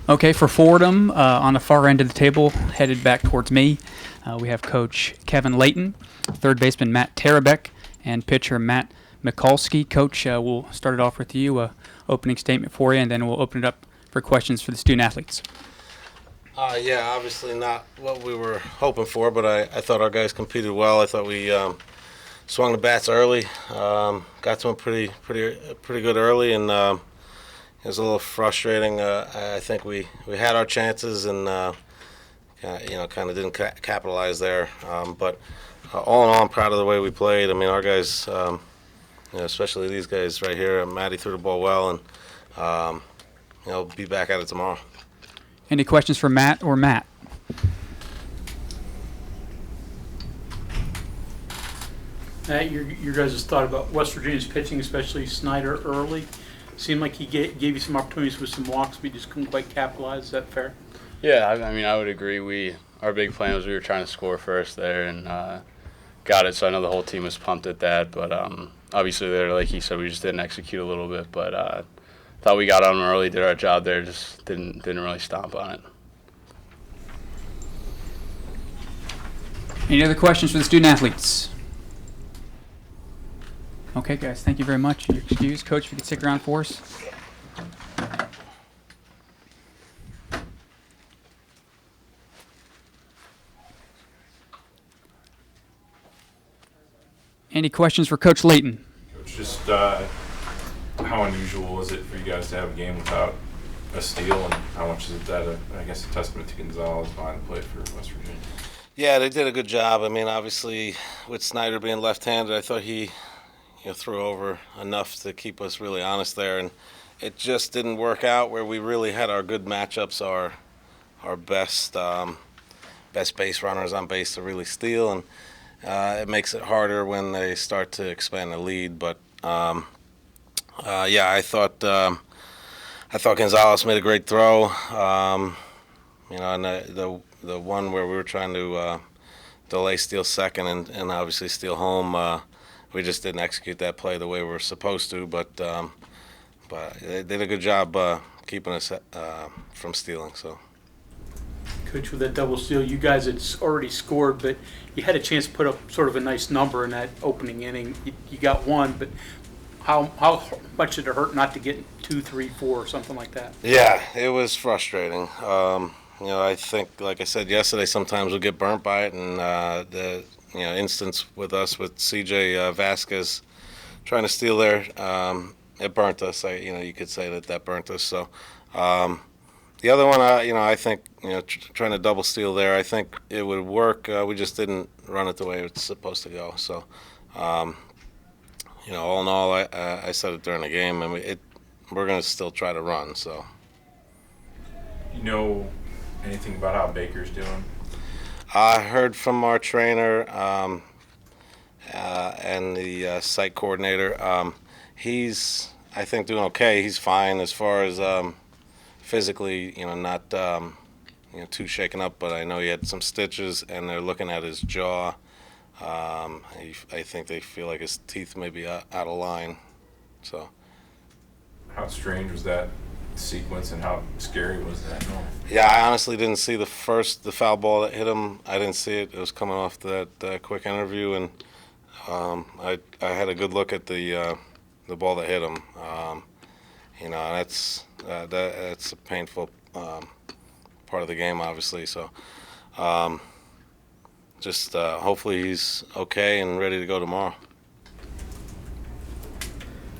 Okay, for Fordham, on the far end of the table, headed back towards me, we have Coach Kevin Leighton, third baseman Matt Tarabek, and pitcher Matt Mikulski. Coach, we'll start it off with you, opening statement for you, and then we'll open it up for questions for the student athletes. Yeah, obviously not what we were hoping for, but I thought our guys competed well. I thought we swung the bats early, got to them pretty good early, and it was a little frustrating. I think we had our chances and kind of didn't capitalize there. But all in all, I'm proud of the way we played. I mean, our guys, especially these guys right here, Matty threw the ball well, and be back at it tomorrow. Any questions for Matt or Matt? Matt, your guys' thought about West Virginia's pitching, especially Snyder early. Seemed like he gave you some opportunities with some walks, but you just couldn't quite capitalize. Is that fair? Yeah, I mean, I would agree. Our big plan was we were trying to score first there and got it. So I know the whole team was pumped at that. But obviously, there, like he said, we just didn't execute a little bit. But thought we got on them early, did our job there, just didn't really stomp on it. Any other questions for the student athletes? Okay, guys, thank you very much. You're excused. Coach, if you could stick around for us. Any questions for Coach Leighton? Coach, just how unusual is it for you guys to have a game without a steal, and how much is that, I guess, a testament to Gonzalez behind the plate for West Virginia? Yeah, they did a good job. I mean, obviously, with Snyder being left-handed, I thought he threw over enough to keep us really honest there, and it just didn't work out where we really had our good matchups, our best base runners on base to really steal, and it makes it harder when they start to expand the lead. But I thought Gonzalez made a great throw. And the one where we were trying to delay steal second and obviously steal home. We just didn't execute that play the way we were supposed to, but they did a good job keeping us from stealing. So, Coach, with that double steal, you guys had already scored, but you had a chance to put up sort of a nice number in that opening inning. You got one, but how much did it hurt not to get 2, 3, 4, or something like that? Yeah, it was frustrating. I think, like I said yesterday, sometimes we'll get burnt by it, and the instance with us with CJ Vasquez trying to steal there, it burnt us. You could say that burnt us. So the other one, I think, trying to double steal there, I think it would work. We just didn't run it the way it's supposed to go. So, all in all, I said it during the game, and we're going to still try to run. So, you know anything about how Baker's doing? I heard from our trainer and the site coordinator. He's, I think, doing okay. He's fine as far as physically, not too shaken up. But I know he had some stitches, and they're looking at his jaw. I think they feel like his teeth may be out of line. So. How strange was that sequence, and how scary was that? Yeah, I honestly didn't see the foul ball that hit him. I didn't see it. It was coming off that quick interview, and I had a good look at the ball that hit him. That's a painful part of the game, obviously. So just hopefully he's okay and ready to go tomorrow.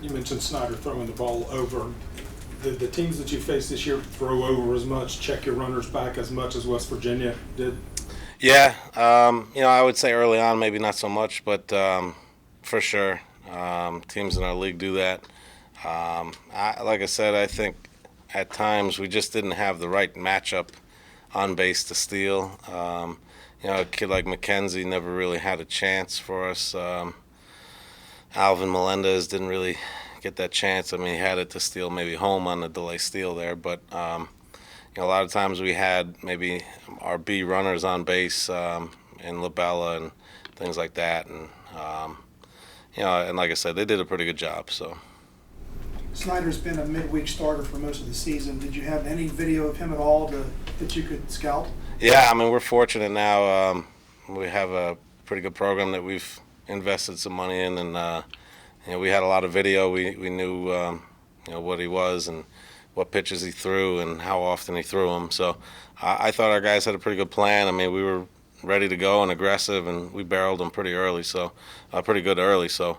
You mentioned Snyder throwing the ball over. The teams that you face this year throw over as much, check your runners back as much as West Virginia did? Yeah, I would say early on maybe not so much, but for sure teams in our league do that. Like I said, I think at times we just didn't have the right matchup on base to steal. A kid like McKenzie never really had a chance for us. Alvin Melendez didn't really get that chance. I mean, he had it to steal maybe home on the delay steal there, but a lot of times we had maybe our B runners on base in Labella and things like that, and and like I said, they did a pretty good job. So, Snyder's been a midweek starter for most of the season. Did you have any video of him at all that you could scout? Yeah, I mean, we're fortunate now. We have a pretty good program that we've invested some money in, and we had a lot of video. We knew what he was and what pitches he threw and how often he threw them. So I thought our guys had a pretty good plan. I mean, we were ready to go and aggressive, and we barreled them pretty early, so pretty good early. So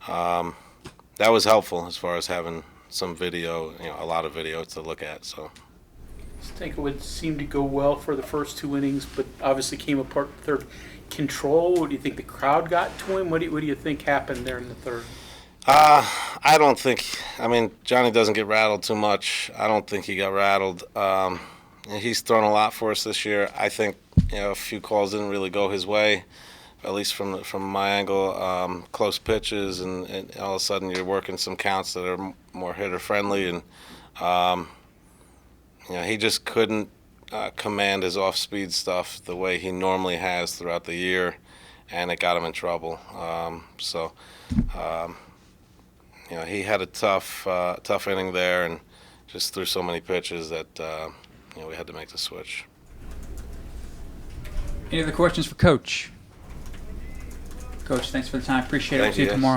that was helpful as far as having some video, a lot of video to look at. So I think it would seem to go well for the first 2 innings, but obviously came apart in the third. Control, what do you think the crowd got to him? What do you think happened there in the third? I don't think. I mean, Johnny doesn't get rattled too much. I don't think he got rattled. He's thrown a lot for us this year. I think a few calls didn't really go his way, at least from my angle. Close pitches, and all of a sudden you're working some counts that are more hitter friendly, and he just couldn't command his off-speed stuff the way he normally has throughout the year, and it got him in trouble. He had a tough inning there, and just threw so many pitches that we had to make the switch. Any other questions for Coach? Coach, thanks for the time. Appreciate it. Thank See you you, guys. tomorrow.